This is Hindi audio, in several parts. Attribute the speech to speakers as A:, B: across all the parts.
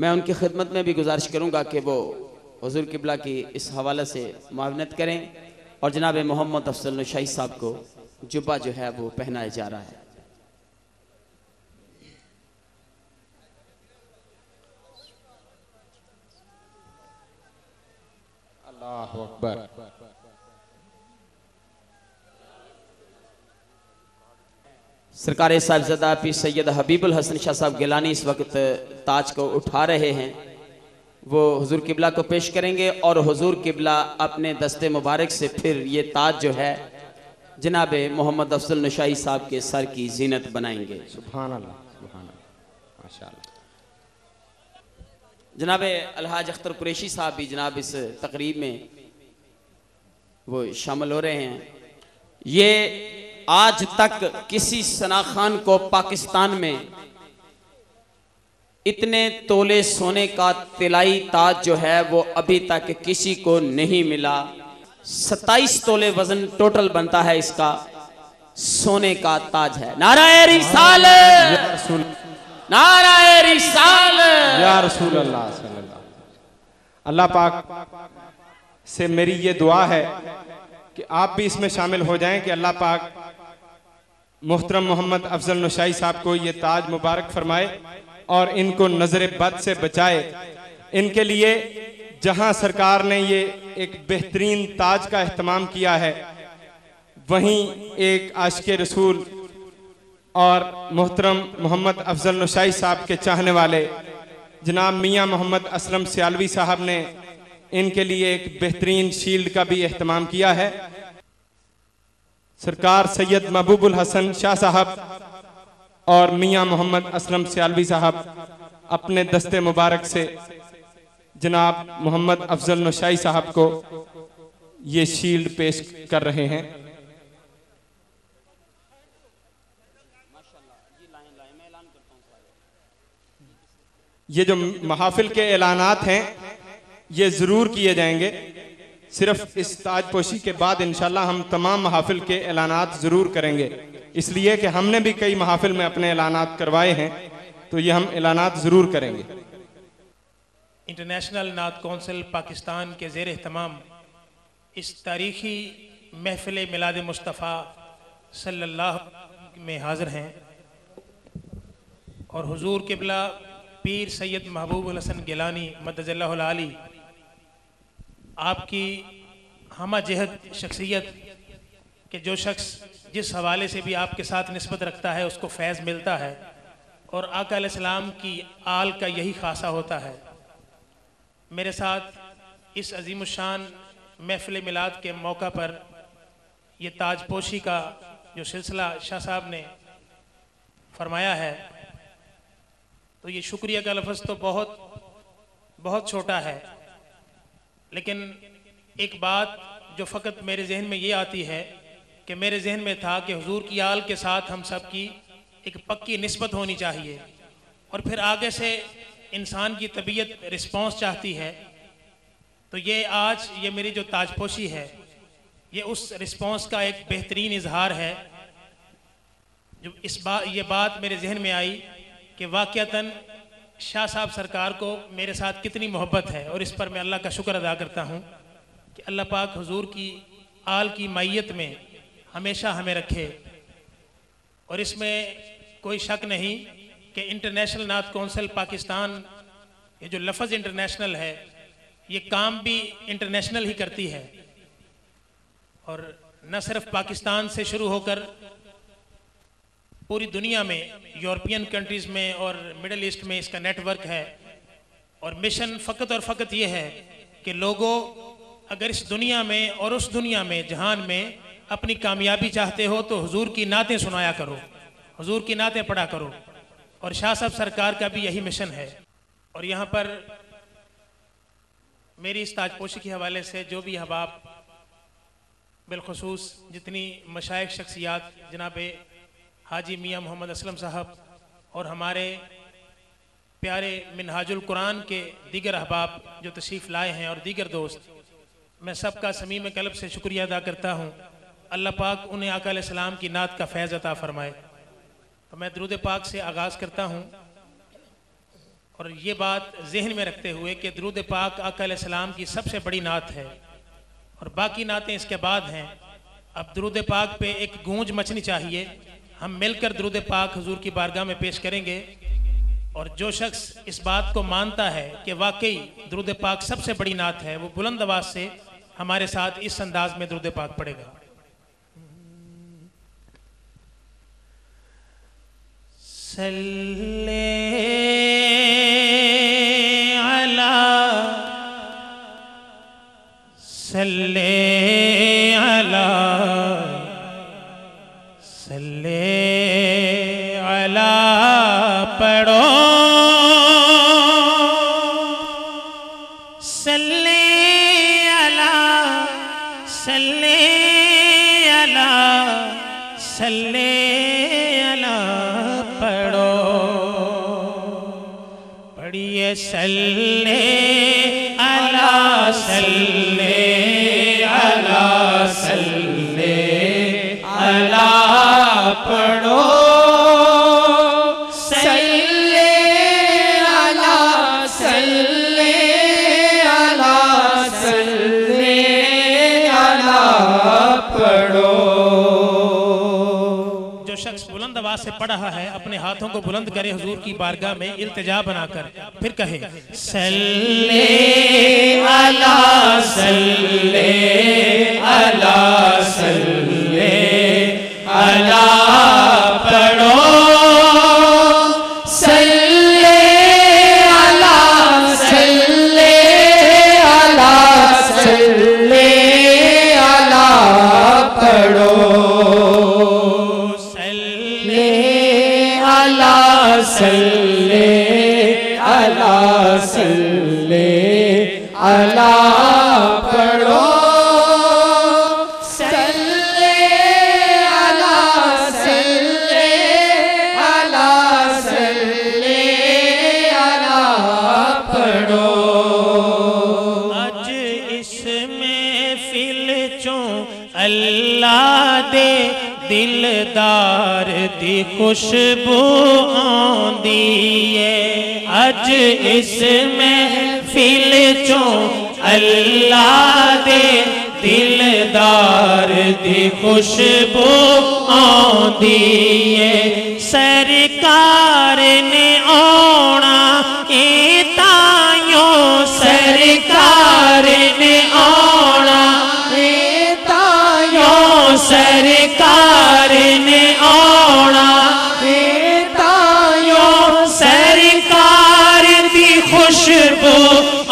A: मैं उनकी खिदमत में भी गुजारिश करूँगा कि वो हुजूर किबला की इस हवाले से मुआवनत करें और जनाब मोहम्मद अफजल नशाई साहब को जुब्बा जो है वो पहनाया जा रहा है।
B: अल्लाह अकबर।
A: सरकार साहिबजादा पी सैयद हबीबुल हसन शाह साहब गिलानी इस वक्त ताज को उठा रहे हैं, वो हुजूर किबला को पेश करेंगे और हुजूर किबला अपने दस्ते मुबारक से फिर ये ताज जो है जनाब मोहम्मद अफजल नशाई साहब के सर की जीनत बनाएंगे।
B: सुभान अल्लाह, सुभान अल्लाह, माशाअल्लाह।
A: जनाब अलहाज अख्तर कुरैशी साहब भी जनाब इस तकरीब में वो शामिल हो रहे हैं। ये आज तक किसी सना खान को पाकिस्तान में इतने तोले सोने का तिलाई ताज जो है वो अभी तक किसी को नहीं मिला। 27 तोले वजन टोटल बनता है इसका, सोने का ताज है। नाराए रिसालत, नाराए रिसालत
B: या रसूल अल्लाह सल्लल्लाहु। अल्लाह पाक से मेरी ये दुआ है कि आप भी इसमें शामिल हो जाएं कि अल्लाह पाक मुहतरम मोहम्मद अफजल नशाई साहब को ये ताज मुबारक फरमाए और इनको नजर बद से बचाए। इनके लिए जहां सरकार ने ये एक बेहतरीन ताज का एहतमाम किया है, वहीं एक आशिक़े रसूल और मोहतरम मोहम्मद अफजल नशाई साहब के चाहने वाले जनाब मियाँ मोहम्मद असलम सियालवी साहब ने इनके लिए एक बेहतरीन शील्ड का भी एहतमाम किया है। सरकार सैयद महबूबुल हसन शाह साहब और मियाँ मोहम्मद असलम सियालवी साहब अपने दस्ते मुबारक से जनाब मोहम्मद अफजल नशाई साहब को ये शील्ड पेश कर रहे हैं। ये जो महाफिल के ऐलानात हैं ये ज़रूर किए जाएंगे। सिर्फ इस ताजपोशी के बाद इंशाल्लाह हम तमाम महाफिल के ऐलानात ज़रूर करेंगे, इसलिए कि हमने भी कई महाफिल में अपने ऐलानात करवाए हैं, तो ये हम ऐलानात ज़रूर करेंगे।
C: इंटरनेशनल नात कौंसिल पाकिस्तान के ज़ेर एहतमाम इस तारीख़ी महफ़िल मिलाद मुस्तफ़ा सल्लल्लाहु में हाज़िर हैं और हुजूर किबला पीर सैयद महबूबुल हसन गिलानी मद्दजल्लाहुल आली आपकी हमा जहद शख्सियत के जो शख्स जिस हवाले से भी आपके साथ निस्बत रखता है उसको फैज़ मिलता है और आका अलैहिस्सलाम की आल का यही खासा होता है। मेरे साथ इस अजीमुशान महफ़िल मिलाद के मौका पर ये ताजपोशी का जो सिलसिला शाह साहब ने फरमाया है, तो ये शुक्रिया का लफ्ज़ तो बहुत छोटा है, लेकिन एक बात जो फ़कत मेरे जहन में ये आती है कि मेरे जहन में था कि हुजूर की आल के साथ हम सब की एक पक्की निस्बत होनी चाहिए और फिर आगे से इंसान की तबीयत रिस्पॉन्स चाहती है। तो ये आज ये मेरी जो ताजपोशी है ये उस रिस्पॉन्स का एक बेहतरीन इजहार है। जो ये बात मेरे जहन में आई कि वाक़यातन शाह साहब सरकार को मेरे साथ कितनी मोहब्बत है और इस पर मैं अल्लाह का शुक्र अदा करता हूँ कि अल्लाह पाक हुजूर की आल की मैयत में हमेशा हमें रखे। और इसमें कोई शक नहीं कि इंटरनेशनल नात कौंसिल पाकिस्तान, ये जो लफ्ज़ इंटरनेशनल है ये काम भी इंटरनेशनल ही करती है और न सिर्फ पाकिस्तान से शुरू होकर पूरी दुनिया में, यूरोपियन कंट्रीज़ में और मिडल ईस्ट में इसका नेटवर्क है। और मिशन फ़कत और फ़कत ये है कि लोगों अगर इस दुनिया में और उस दुनिया में जहान में अपनी कामयाबी चाहते हो तो हुजूर की नातें सुनाया करो, हुजूर की नातें पढ़ा करो। और शाह साहब सरकार का भी यही मिशन है। और यहाँ पर मेरी इस ताजपोशी के हवाले से जो भी अहबाब, बिलखुसूस जितनी मशाइख शख्सियात जनाब हाजी मियाँ मोहम्मद असलम साहब और हमारे प्यारे मिनहाजुल कुरान के दीगर अहबाब जो तशरीफ़ लाए हैं और दीगर दोस्त, मैं सबका समीम कल्ब से शुक्रिया अदा करता हूँ। अल्लाह पाक उन्हें आका अलैहिस्सलाम की नात का फैज़ अता फ़रमाए। तो मैं दुरूद पाक से आगाज़ करता हूँ और ये बात जहन में रखते हुए कि दुरूद पाक आका अलैहिस्सलाम की सबसे बड़ी नात है और बाकी नातें इसके बाद हैं। अब दुरूद पाक पे एक गूंज मचनी चाहिए। हम मिलकर दुरूद पाक हुजूर की बारगाह में पेश करेंगे और जो शख्स इस बात को मानता है कि वाकई दुरूद पाक सबसे बड़ी नात है, वो बुलंद आवाज से हमारे साथ इस अंदाज में दुरूद पाक पढ़ेगा। सल्ले अला सल्ले अला सल्ले अला पढ़ो, सल्ले अला सल्ले अला सल्ले अला पढ़ो, पढ़िए सल्ले अला सल्ले अला सल्ले अला पढ़ो, सल्ले अला सल्ले अला सल्ले अला पढ़ो। जो शख्स बुलंद आवाज से पढ़ रहा है अपने हाथों को बुलंद करे हुजूर की बारगाह में इल्तिजा बनाकर, फिर कहे सल्ले अला सल्ले अला सल्ले अला पढ़ो, सल्ले अला सल्ले अला सल्ले अला पढ़ो, सल्ले अला सल्ले अला सल्ले अला पढ़ो, सल्ले अला सल्ले अला सल्ले अला पढ़ो। अज इस महफिल चों अल्लाह दे दिलदार दी खुशबू आंदी है, अज इस महफिल चों अल्लाह दे दिलदार दी खुशबू आंदी है, सरकार ने आना ए तायों, सरकार ने आना ए तायों, सरकार ने आना ए तायों, सरकार दी खुशबू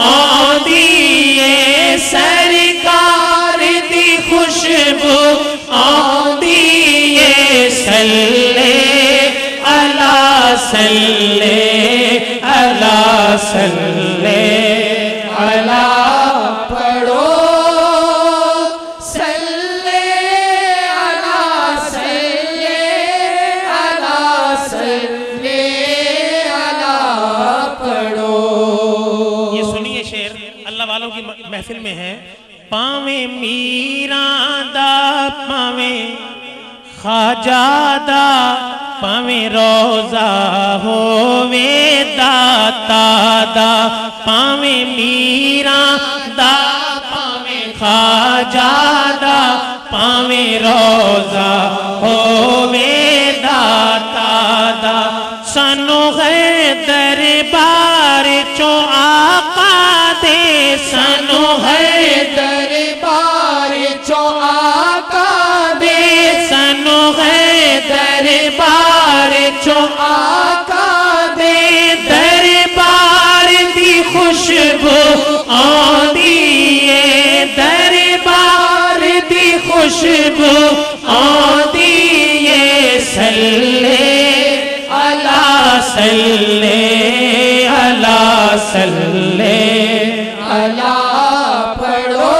C: आंदी है, सरकार दी खुशबू आंदी है, सल्ले अला सल्ले अला सल्ले अला पढ़ो, सल्ले अला सल्ले अला सल्ले अला पढ़ो। ये सुनिए शेर अल्लाह वालों की महफिल में है। पावे मीरा दा पावे ख्वाजा दा पावे रोजा होवे दाता दा, पावे मीरा दा पावे ख्वाजा दा पावे रोजा होवे दाता दा, सानू है दरबार चो आका दे, सानू है दरबार चो आका दे, सानू है दरबार चो आका दे, दरबार दी खुशबू आंदी है, दरबार दी खुशबू आंदी है, सल्ले अला सल्ले अला सल्ले अला पढ़ो,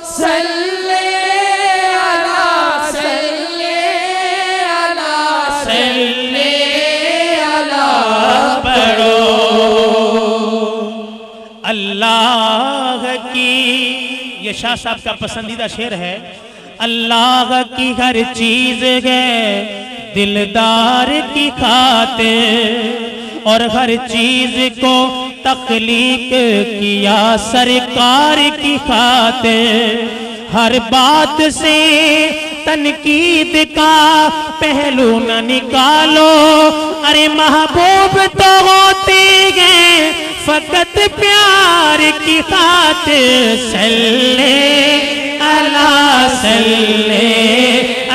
C: सल्ले अला सल्ले अला सल्ले अला पढ़ो। अल्लाह की, ये शाह साहब का पसंदीदा शेर है। अल्लाह की हर चीज है दिलदार की खातिर, और हर चीज को तख्लीक किया सरकार की खातिर। हर बात से तनकीद का पहलू न निकालो, अरे महबूब तो होते हैं फकत प्यार की खातिर। सल्ले अला सल्ले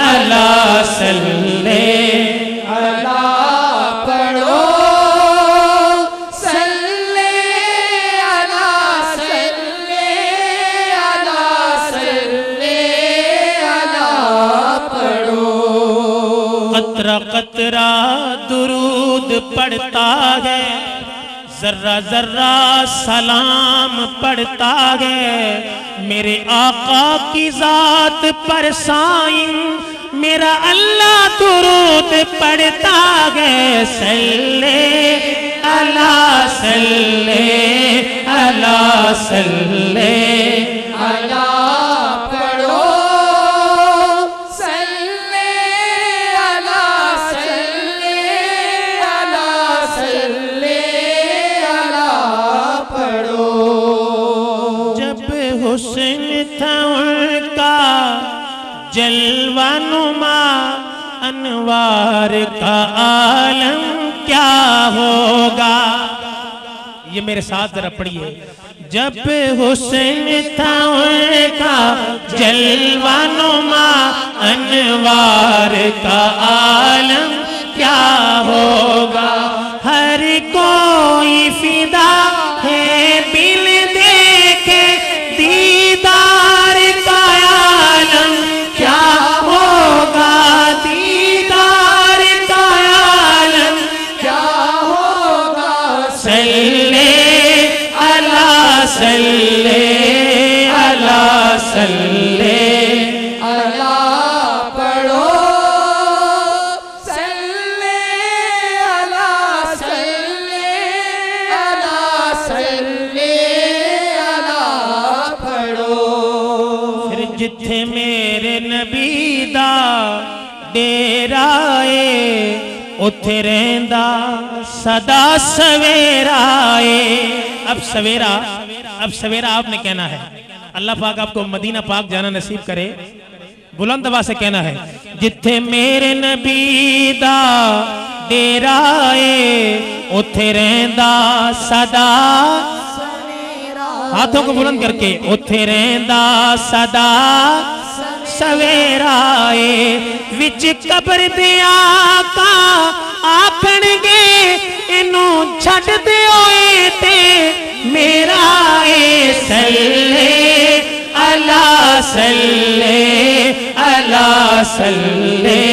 C: अला सल्ले
D: अला पढ़ो, सल्ले अला सल्ले अला सल्ले अला पढ़ो।
C: कतरा कतरा दुरूद पढ़ता है, जर्रा जर्रा सलाम पढ़ता है। मेरे आका की जात पर साईं मेरा अल्लाह दुरूद पढ़ता है। सल्ले अला सल्ले अला सल्ले
D: अला पढ़ो, सल्ले अला सल्ले अला सल्ले अला पढ़ो।
C: जब हुस्न था उनका जलवा नुमा, अनवार का आलम क्या होगा। ये मेरे साथ जरा पढ़िए। जब हुस्न था उनका जलवा नुमा, अनवार का आलम क्या होगा। हर कोई फिदा है बिन देखे दीदार का आलम क्या होगा। दीदार का आलम
D: क्या होगा।
C: सल्ले अला सल्ले अला सल्ले
D: अला पढ़ो, सल्ले अला सल्ले अला सल्ले अला पढ़ो।
C: फिर जिथे मेरे नबी दा डेरा ए, उथे रहंदा सदा सवेरा ए। अब सवेरा आपने कहना है। अल्लाह पाक आपको मदीना पाक जाना नसीब करे। बुलंद आवाज से कहना है, जिथे मेरे नबी दा डेरा ए, उथे रहंदा सदा। हाथों को बुलंद करके, उथे रहंदा सदा सवेरा ए। विच कब्र दे आका आखणगे इनू छड्ड दिओ ए ते मेरा ए। सल्ले अला सल्ले अला सल्ले